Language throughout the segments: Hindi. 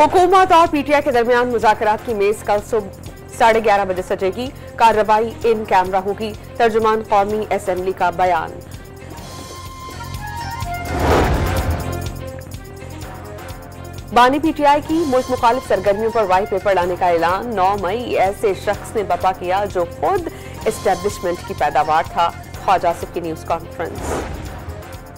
हुकूमत और पीटीआई के दरमियान मुज़ाकरात की मेज कल सुबह 11:30 बजे सजेगी। कार्रवाई इन कैमरा होगी। तर्जुमान कौमी असेंबली का बयान। बानी पीटीआई की मुल्क मुखालिफ सरगर्मियों पर वाइट पेपर लाने का ऐलान। 9 मई ऐसे शख्स ने बपा किया जो खुद एस्टेब्लिशमेंट की पैदावार था। ख्वाजा आसिफ की न्यूज कॉन्फ्रेंस।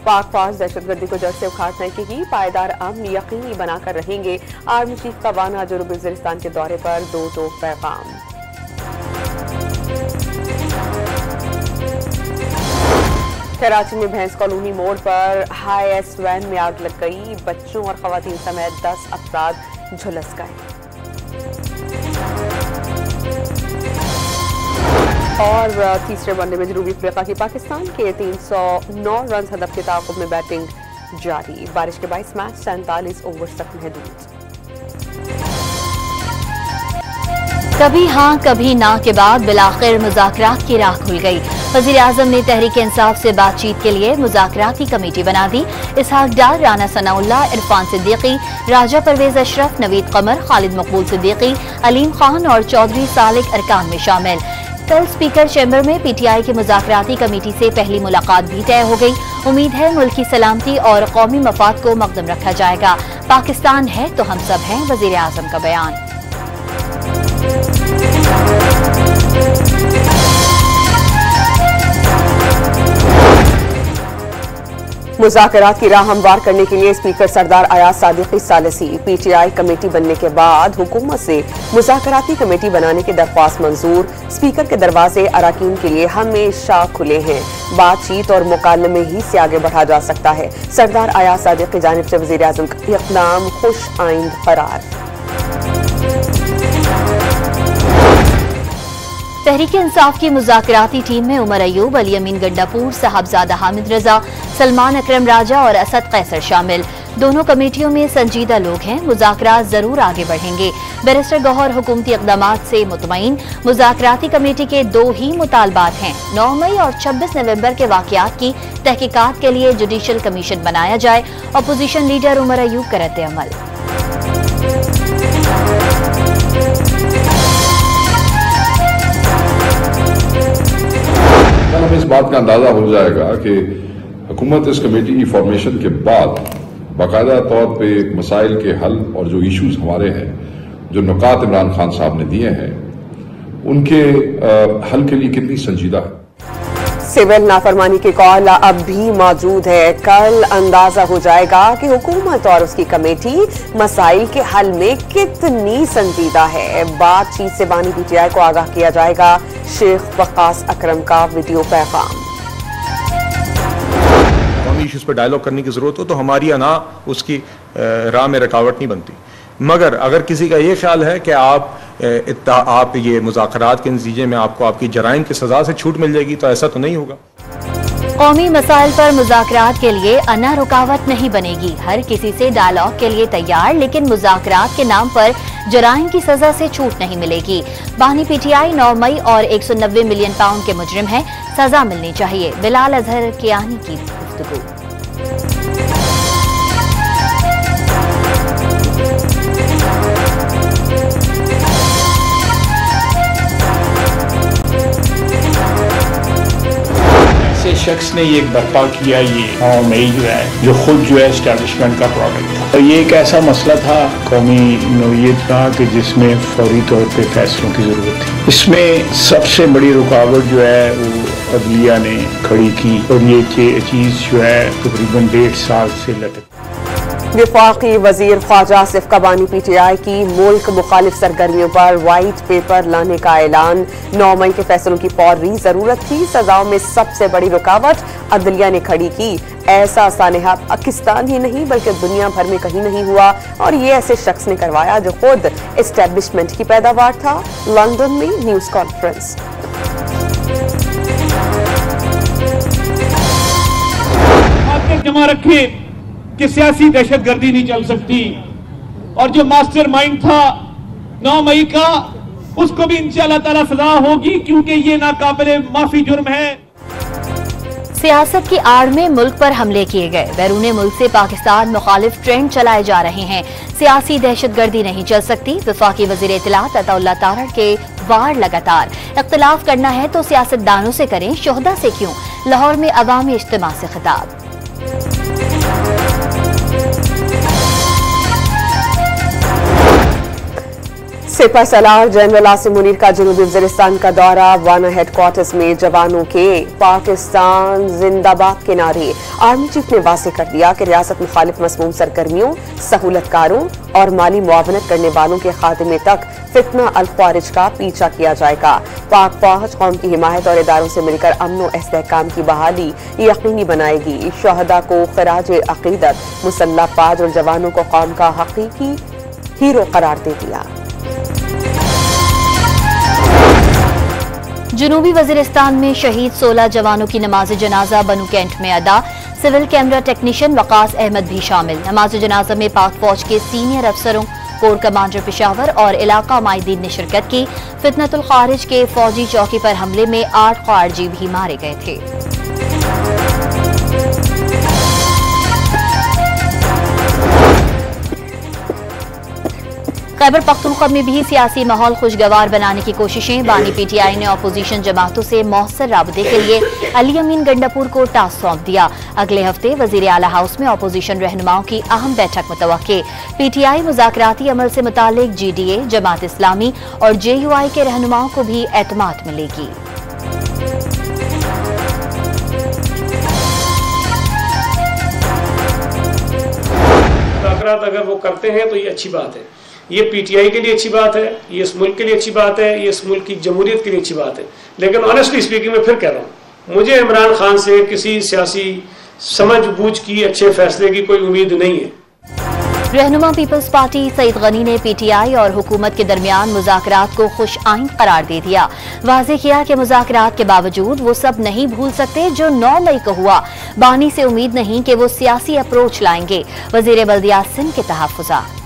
पाक फौज दहशतगर्दी को जड़ से उखाड़ फेंकेगी। पायदार अमन यकीनी बनाकर रहेंगे। आर्मी चीफ का वाना जनूबी वज़ीरिस्तान के दौरे पर 2 पैगाम। कराची में भैंस कॉलोनी मोड़ पर हाईएस वैन में आग लग गई। बच्चों और खवातीन समेत 10 अफराद झुलस गए। और तीसरे वनडे में जनूबी अफ्रीका की पाकिस्तान के 309 रन हदफ के ताक़ुब में बैटिंग जारी। बारिश के बाइस मैच 47 ओवर तक महदूद। कभी हाँ कभी ना के बाद बिलाखिर मुज़ाकरात की राह खुल गई। वज़ीर-ए-आज़म ने तहरीक इंसाफ से बातचीत के लिए मुज़ाकराती कमेटी बना दी। इसहाक डार, राना सनाउल्लाह, इरफान सिद्दीकी, राजा परवेज अशरफ, नवीद कमर, खालिद मकबूल सिद्दीकी, अलीम खान और चौधरी सालिक अरकान में शामिल। कल स्पीकर चैम्बर में पीटीआई की मुज़ाकराती कमेटी से पहली मुलाकात भी तय हो गई। उम्मीद है मुल्क की सलामती और कौमी मफाद को मक़दम रखा जाएगा। पाकिस्तान है तो हम सब हैं, वज़ीर-ए-आज़म का बयान। मुज़ाकरात की राह हमवार करने के लिए स्पीकर सरदार अयाज सादिकी सालिसी। पीटीआई कमेटी बनने के बाद हुकूमत से मुज़ाकराती कमेटी बनाने की दरख्वास्त मंजूर। स्पीकर के दरवाजे अराकीन के लिए हमेशा खुले हैं। बातचीत और मुकालमे ही से आगे बढ़ा जा सकता है। सरदार अयाज सादिकी की जानिब से वज़ीर-ए-आज़म का इक़दाम खुश आइंद करार। तहरीक इंसाफ की मुज़ाकराती टीम में उमर अयूब, अली अमीन गंडापुर, साहबजादा हामिद रजा, सलमान अकरम राजा और असद कैसर शामिल। दोनों कमेटियों में संजीदा लोग हैं। मुज़ाकरात जरूर आगे बढ़ेंगे। बैरिस्टर गौहर हुकूमती इक़दामात से मुतमईन। मुज़ाकराती कमेटी के 2 ही मुतालबात हैं। 9 मई और 26 नवंबर के वाक़यात की तहकीकात के लिए जुडिशल कमीशन बनाया जाए। अपोजिशन लीडर उमर अयूब का रद्द अमल। हमें इस बात का अंदाजा हो जाएगा कि हुकूमत इस कमेटी की फॉर्मेशन के बाद बाकायदा तौर पे मसाइल के हल और जो इश्यूज हमारे हैं, जो नुकात इमरान खान साहब ने दिए हैं, उनके हल के लिए कितनी संजीदा है। सिविल नाफरमानी की कॉल अब भी मौजूद है। कल अंदाजा हो जाएगा कि हुकूमत और उसकी कमेटी मसाइल के हल में कितनी संजीदा है। बातचीत से बानी पीटीआई को आगाह किया जाएगा। शेख वक्कास अकरम का वीडियो पैगाम। कौमी इश्यूज पर डायलॉग करने की जरूरत हो तो हमारी अना उसकी राह में रुकावट नहीं बनती। मगर अगर किसी का ये ख्याल है कि आप ये मुज़ाकरात के नतीजे में आपको आपकी जराइम की सजा से छूट मिल जाएगी, तो ऐसा तो नहीं होगा। कौमी मसाइल पर मुज़ाकरात के लिए अना रुकावट नहीं बनेगी। हर किसी से डायलॉग के लिए तैयार, लेकिन मुज़ाकरात के नाम पर जराइम की सजा से छूट नहीं मिलेगी। बानी पीटीआई 9 मई और 190 मिलियन पाउंड के मुजरिम हैं। सजा मिलनी चाहिए। बिलाल अजहर कियानी की गुफ्तगू। शख्स ने ये बर्पा किया, ये 9 मई जो है, जो खुद जो है एस्टैब्लिशमेंट का प्रोडक्ट था। तो ये एक ऐसा मसला था कौमी नौइयत का कि जिसमें फौरी तौर पे फैसलों की जरूरत थी। इसमें सबसे बड़ी रुकावट जो है वो अदलिया ने खड़ी की और ये चीज जो है तकरीबन 1.5 साल से लटक। वफाकी वजीर ख्वाजा आसिफ का बानी पीटीआई की मुल्क मुखालिफ सरगर्मियों पर वाइट पेपर लाने का ऐलान। 9 मई के फैसलों की फौरी जरूरत थी। सजाओं में सबसे बड़ी रुकावट अदलिया ने खड़ी की। ऐसा सानेहा पाकिस्तान ही नहीं बल्कि दुनिया भर में कहीं नहीं हुआ, और ये ऐसे शख्स ने करवाया जो खुद एस्टेब्लिशमेंट की पैदावार था। लंदन में न्यूज कॉन्फ्रेंस। जमा रखे कि सियासी दहशतगर्दी नहीं चल सकती, और जो मास्टरमाइंड था 9 मई का, उसको भी इंशाअल्लाह ताला सजा होगी, क्योंकि ये नाकाबिले माफी जुर्म है। सियासत की आड़ में मुल्क पर हमले किए गए। बैरून मुल्क से पाकिस्तान मुखालिफ ट्रेंड चलाए जा रहे हैं। सियासी दहशतगर्दी नहीं चल सकती। वफाकी वजीर इत्तलात अताउल्लाह तारड़ के वार लगातार। इख्तिलाफ करना है तो सियासतदानों से करें, शोहदा से क्यों। लाहौर में अवामी इज्तिमा से खिताब। सिपह सलार जनरल आसिम मुनीर का जनूबी वजीरिस्तान का दौरा। वाना हेडक्वार्टर्स में जवानों के पाकिस्तान जिंदाबाद के नारे। आर्मी चीफ ने वाज़ेह कर दिया कि रियासत मुखालिफ मसमूम सरगर्मियों, सहूलतकारों और माली मुआवनत करने वालों के खात्मे तक फितना अल ख्वारिज का पीछा किया जाएगा। पाक फौज कौम की हिमायत और इदारों से मिलकर अमन व इस्तेहकाम की बहाली यकीनी बनाएगी। शहदा को खराज अकीदत, मुसल्लह फाज और जवानों को कौम का हकीकी हीरो करार दे दिया। जनूबी वजीरिस्तान में शहीद 16 जवानों की नमाज जनाजा बनू कैंट में अदा। Civil camera technician Waqas Ahmad भी शामिल। नमाज जनाजा में पाक फौज के सीनियर अफसरों, कोर कमांडर पेशावर और इलाका माहिदीन ने शिरकत की। फितनतुल खारिज के फौजी चौकी पर हमले में 8 खारजी भी मारे गए थे। खैबर पख्तूनख्वा में भी सियासी माहौल खुशगवार बनाने की कोशिशें। बानी पीटीआई ने अपोजिशन जमातों से मौसर राबते के लिए अली अमीन गंडापुर को टास्क सौंप दिया। अगले हफ्ते वजीर आला हाउस में अपोजिशन रहनुमाओं की अहम बैठक मुतवक्के। पीटीआई मुज़ाकराती अमल से मुतालिक जीडीए, जमात इस्लामी और जेयूआई के रहनुमाओं को भी एतमाद मिलेगी। मुज़ाकरात अगर वो करते हैं तो ये अच्छी बात है। ये पीटीआई के लिए अच्छी बात है, ये इस मुल्क के लिए अच्छी बात है, ये इस मुल्क की जमहूरियत के लिए अच्छी बात है। लेकिन ऑनेस्टली स्पीकिंग मैं फिर कह रहा हूँ, मुझे इमरान खान से किसी सियासी समझ बूझ की अच्छे फैसले की कोई उम्मीद नहीं है। रहनुमा पीपल्स पार्टी सईद गनी ने पीटीआई और हुकूमत के दरमियान मुज़ाकरात को खुश आइन करार दे दिया। वाज़ेह किया कि मुज़ाकरात के बावजूद वो सब नहीं भूल सकते जो 9 मई को हुआ। बानी से उम्मीद नहीं कि वो सियासी अप्रोच लाएंगे। वज़ीर बल्दियात सिंध के तहफ़्फ़ुज़ात।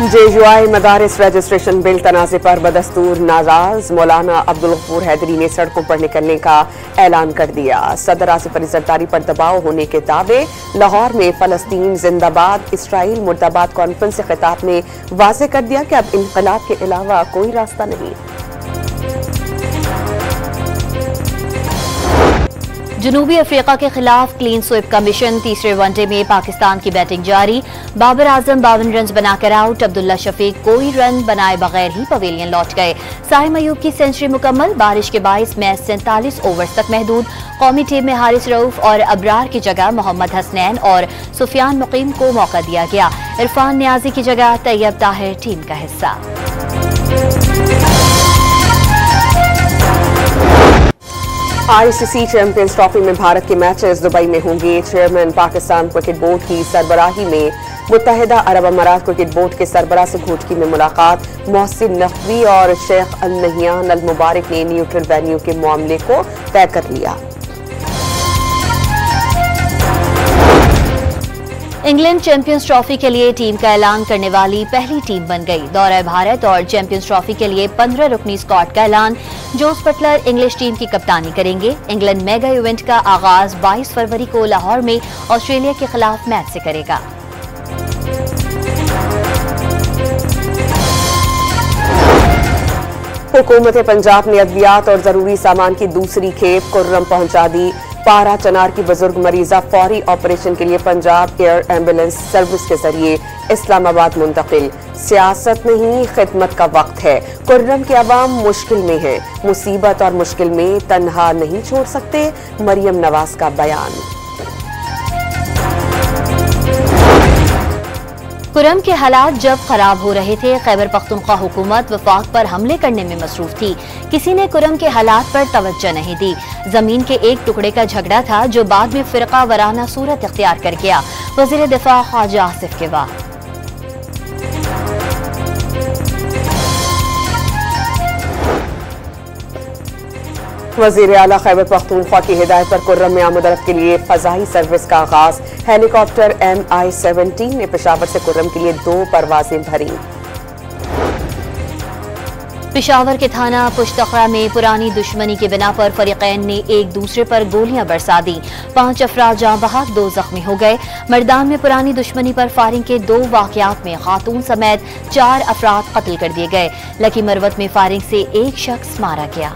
जेयूआई मदारिस रजिस्ट्रेशन बिल तनाज़े पर बदस्तूर नाराज। मौलाना अब्दुल गफूर हैदरी ने सड़कों पर निकलने का ऐलान कर दिया। सदर आसिफ अली जरदारी पर दबाव होने के दावे। लाहौर में फलस्तीन जिंदाबाद, इसराइल मुर्दाबाद कॉन्फ्रेंस से खिताब में वाज़ेह कर दिया कि अब इनकलाब के अलावा कोई रास्ता नहीं। जनूबी अफ्रीका के खिलाफ क्लीन स्वीप का मिशन। तीसरे वनडे में पाकिस्तान की बैटिंग जारी। बाबर आजम 52 रन बनाकर आउट। अब्दुल्ला शफीक कोई रन बनाए बगैर ही पवेलियन लौट गए। साहिम अयूब की सेंचुरी मुकम्मल। बारिश के बाइस मैच 47 ओवर्स तक महदूद। कौमी टीम में हारिस रऊफ और अबरार की जगह मोहम्मद हसनैन और सुफियान मुकीम को मौका दिया गया। इरफान नियाजी की जगह तैयब ताहिर टीम का हिस्सा। आईसीसी चैंपियंस ट्रॉफी में भारत के मैचेस दुबई में होंगे। चेयरमैन पाकिस्तान क्रिकेट बोर्ड की सरबराही में मुत्तहिदा अरब अमारात क्रिकेट बोर्ड के सरबराह से घोटकी में मुलाकात। मोहसिन नकवी और शेख अल नहियान अल मुबारक ने न्यूट्रल वेन्यू के मामले को तय कर लिया। इंग्लैंड चैंपियंस ट्रॉफी के लिए टीम का ऐलान करने वाली पहली टीम बन गई। दौरा भारत और चैंपियंस ट्रॉफी के लिए 15 रुकनी स्क्वाड का ऐलान। जोस बटलर इंग्लिश टीम की कप्तानी करेंगे। इंग्लैंड मेगा इवेंट का आगाज 22 फरवरी को लाहौर में ऑस्ट्रेलिया के खिलाफ मैच से करेगा। हुकूमत पंजाब ने अद्वियात और जरूरी सामान की दूसरी खेप कुर्रम पहुंचा दी। पारा चनार की बुजुर्ग मरीजा फौरी ऑपरेशन के लिए पंजाब एयर एम्बुलेंस सर्विस के जरिए इस्लामाबाद मुंतकिल। सियासत नहीं, खिदमत का वक्त है। कुर्रम के अवाम मुश्किल में है, मुसीबत और मुश्किल में तन्हा नहीं छोड़ सकते। मरियम नवाज का बयान। कुर्रम के हालात जब खराब हो रहे थे, खैबर पख्तूनख्वा हुकूमत वफाक पर हमले करने में मसरूफ थी। किसी ने कुर्रम के हालात पर तवज्जो नहीं दी। जमीन के एक टुकड़े का झगड़ा था जो बाद में फिरका वराना सूरत इख्तियार कर गया। वज़ीर दिफा ख्वाजा आसिफ के बाद वज़ीर आला खैबर पख्तूनख्वा की हिदायत पर कुर्रम में आमदरफ्त के लिए फ़ज़ाई सर्विस का आगाज। हेलीकॉप्टर MI-17 ने पेशावर से कुर्रम के लिए 2 परवाजें भरी। पेशावर के थाना पुश्तखरा में पुरानी दुश्मनी के बिना पर फरीकैन ने एक दूसरे पर गोलियां बरसा दी। 5 अफराद जाँ बहक 2 जख्मी हो गए। मर्दान में पुरानी दुश्मनी पर फायरिंग के 2 वाकयात में खातून समेत 4 अफराद कत्ल कर दिए गए। लकी मरवत में फायरिंग से एक शख्स मारा गया।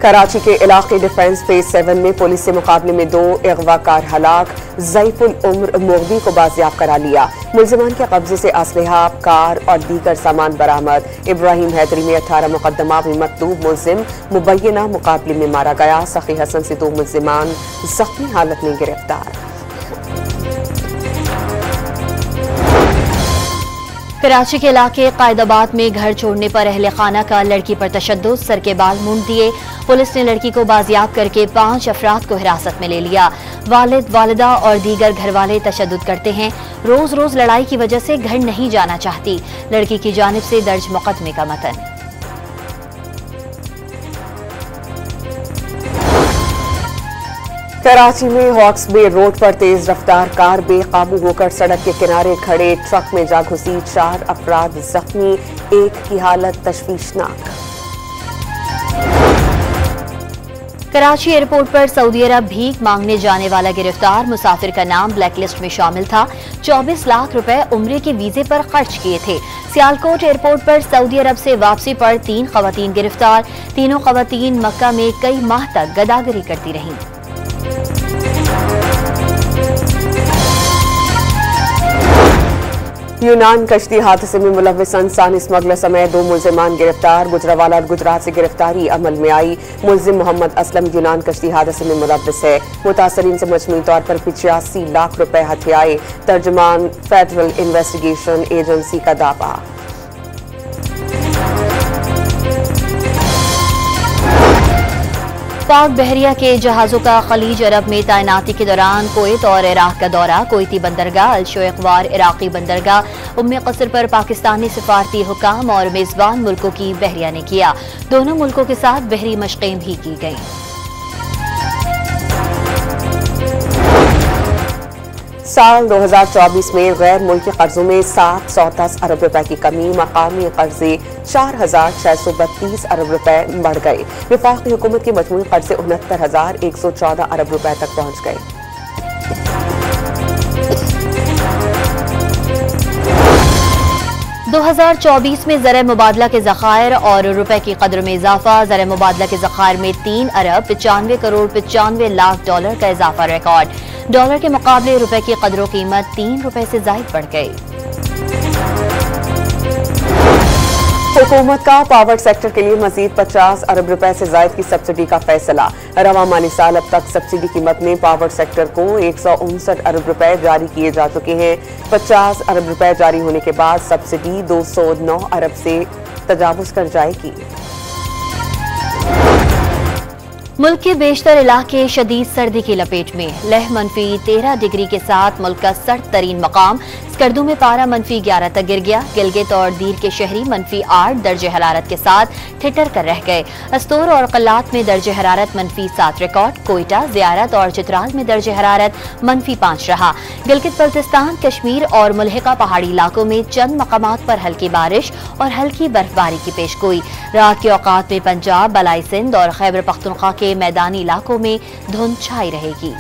कराची के इलाके डिफेंस फेज 7 में पुलिस से मुकाबले में 2 अगवाकार हलाक, ज़ईफुल उम्र मोगदी को बाजियाब करा लिया। मुल्जिमान के कब्जे से असलहा, कार और दीगर सामान बरामद। इब्राहिम हैदरी में 18 मुकदमा में मतलूब मुल्जिम मुबैना मुकाबले में मारा गया। सखी हसन से 2 मुल्जिमान जख्मी हालत में गिरफ्तार। कराची के इलाके कायदाबाद में घर छोड़ने पर अहले खाना का लड़की पर तशद्दुद, सर के बाल मूंड दिए। पुलिस ने लड़की को बाजियाब करके 5 अफराद को हिरासत में ले लिया। वालिद, वालिदा और दीगर घर वाले तशद्दुद करते हैं। रोज रोज लड़ाई की वजह से घर नहीं जाना चाहती। लड़की की जानिब से दर्ज मुकदमे का मतन। कराची में हॉक्स बे रोड पर तेज रफ्तार कार बेकाबू होकर सड़क के किनारे खड़े ट्रक में जा घुसी। 4 अफराद जख्मी, एक की हालत तशवीशनाक। कराची एयरपोर्ट पर सऊदी अरब भीख मांगने जाने वाला गिरफ्तार। मुसाफिर का नाम ब्लैकलिस्ट में शामिल था। 24 लाख रुपए उम्रे के वीजे पर खर्च किए थे। सियालकोट एयरपोर्ट पर सऊदी अरब से वापसी पर 3 खवातीन गिरफ्तार। तीनों खवातीन मक्का में कई माह तक गदागरी करती रहीं। यूनान कश्ती हादसे में मुलव्विस इंसानी स्मगलर समेत 2 मुल्जिमान गिरफ्तार। गुजरावाला और गुजरात से गिरफ्तारी अमल में आई। मुल्जिम मोहम्मद असलम यूनान कश्ती हादसे में मुलव्विस है। मुतासरीन से मजमूई तौर पर 85 लाख रुपए हथियाए। तर्जुमान फेडरल इन्वेस्टिगेशन एजेंसी का दावा। पाक बहरिया के जहाजों का खलीज अरब में तैनाती के दौरान कुवैत और इराक का दौरा। कुवैती बंदरगाह अल-शोएखवार, इराकी बंदरगाह उम्मे क़स्र पर पाकिस्तानी सिफारती हुकाम और मेजबान मुल्कों की बहरिया ने किया। दोनों मुल्कों के साथ बहरी मशक़ें भी की गईं। साल 2024 में गैर मुल्की कर्जों में 710 अरब रुपए की कमी। मकामी कर्जे 4,632 अरब रुपए बढ़ गए। वफाकी हुकूमत के मजमूई कर्जे 69,114 अरब रुपए तक पहुंच गए। 2024 में ज़र मुबादला के ज़खायर और रुपए की कदर में इजाफा। ज़र मुबादला के ज़खायर में 3 अरब 95 करोड़ 95 लाख डॉलर का इजाफा रिकॉर्ड। डॉलर के मुकाबले रुपए की कदर कीमत 3 रुपए से जायद बढ़ गई। हुकूमत का पावर सेक्टर के लिए मजीद 50 अरब रुपए से जायद की सब्सिडी का फैसला। रवा माली साल अब तक सब्सिडी कीमत में पावर सेक्टर को 159 अरब रुपए जारी किए जा चुके हैं। 50 अरब रुपए जारी होने के बाद सब्सिडी 209 अरब से तजावुज कर जाएगी। मुल्क के बेशतर इलाके शदीद सर्दी की लपेट में। लह -13 डिग्री के साथ मुल्क का सर्द तरीन मकाम। स्कर्दू में पारा -11 तक गिर गया। गिलगित और दीर के शहरी -8 दर्जे हरारत के साथ ठिठर कर रह गए। अस्तोर और कल्लात में दर्जे हरारत -7 रिकॉर्ड। कोयटा, ज़ियारत और चित्राल में दर्जे हरारत -5 रहा। गिलगित बल्तिस्तान, कश्मीर और मुल्हिका पहाड़ी इलाकों में चंद मकामात पर हल्की बारिश और हल्की बर्फबारी की पेशगोई। रात के औकात में पंजाब, बलाई सिंध और खैबर पख्तूनख्वा के मैदानी इलाकों में धुंध छाई रहेगी।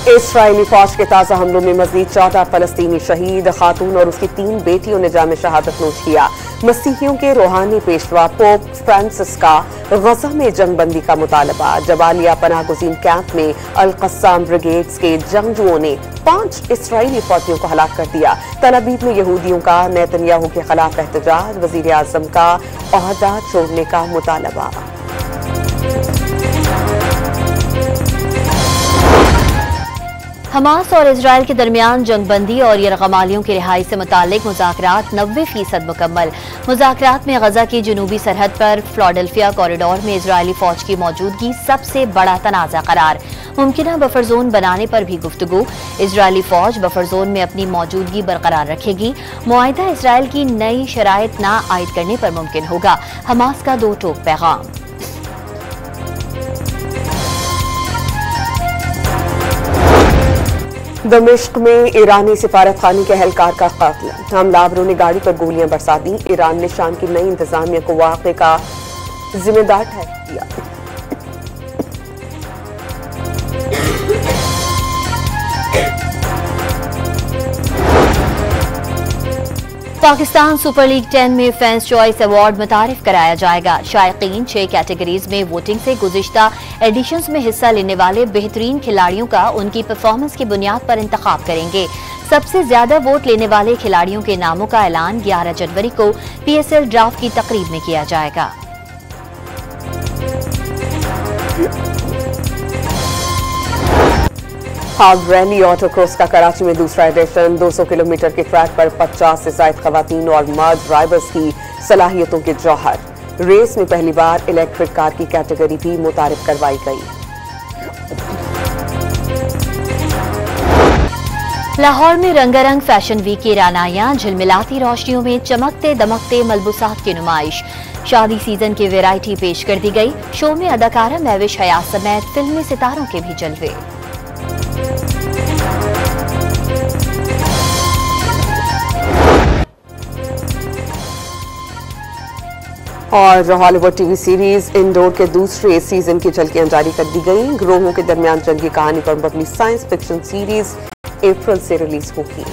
इस्राएली फौज के ताज़ा हमलों में मजीद 14 फलस्तीनी शहीद। खातून और उसकी 3 बेटियों ने जाम शहादत नोश किया। मसीहियों के रूहानी पेशवा पोप फ्रांसिस का गजा में जंगबंदी का मुतालबा। जबालिया पनाहगुज़ीन कैंप में अल क़स्साम ब्रिगेड्स के जंगजुओं ने 5 इस्राएली फौजियों को हलाक कर दिया। तल अवीव में यहूदियों का नेतन्याहू के खिलाफ एहतजाज। वज़ीर आज़म का ओहदा छोड़ने का मुतालबा। हमास और इजराइल के दरमियान जंगबंदी और यरगमालियों की रिहाई से मुतालिक मुज़ाकरात 90% मुकम्मल। मुज़ाकरात में गजा की जनूबी सरहद पर फिलाडेल्फिया कॉरिडोर में इजरायली फौज की मौजूदगी सबसे बड़ा तनाज़ा करार। मुमकिना बफर जोन बनाने पर भी गुफ्तगू। इजरायली फौज बफर जोन में अपनी मौजूदगी बरकरार रखेगी। मुआहिदा इजराइल की नई शराइत ना आयद करने पर मुमकिन होगा। हमास का दो टोक पैगाम। दमिश्क में ईरानी सिफारतखाने के एहलकार का कत्ल। हमलावरों ने गाड़ी पर गोलियां बरसा दी। ईरान ने शाम की नई इंतजामिया को वाक़े का जिम्मेदार ठहरा दिया। पाकिस्तान सुपर लीग 10 में फैंस चॉइस अवार्ड मुतारिफ कराया जाएगा। शायकीन 6 कैटेगरीज में वोटिंग से गुज़िश्ता एडिशंस में हिस्सा लेने वाले बेहतरीन खिलाड़ियों का उनकी परफॉर्मेंस की बुनियाद पर इंतखाब करेंगे। सबसे ज्यादा वोट लेने वाले खिलाड़ियों के नामों का ऐलान 11 जनवरी को PSL ड्राफ्ट की तकरीब में किया जाएगा। हाफ रैली ऑटो क्रॉस का कराची में दूसरा एडिशन। 200 किलोमीटर के ट्रैक पर 50 से ज्यादा खवातीन और मर्द ड्राइवर्स की सलाहियतों के जौहर। रेस में पहली बार इलेक्ट्रिक कार की कैटेगरी भी मुतारिफ करवाई गई। लाहौर में रंगारंग फैशन वीक की रानाइयां, झिलमिलाती रोशनियों में चमकते दमकते मलबूसात की नुमाइश। शादी सीजन की वैरायटी पेश कर दी गई। शो में अदाकारा महविश हयात समेत फिल्मी सितारों के भी जलवे। और हॉलीवुड टीवी सीरीज इंडोर के दूसरे सीजन की झलकियां जारी कर दी गई। ग्रोहों के दरमियान जंगी कहानी पर मबनी साइंस फिक्शन सीरीज अप्रैल से रिलीज होगी।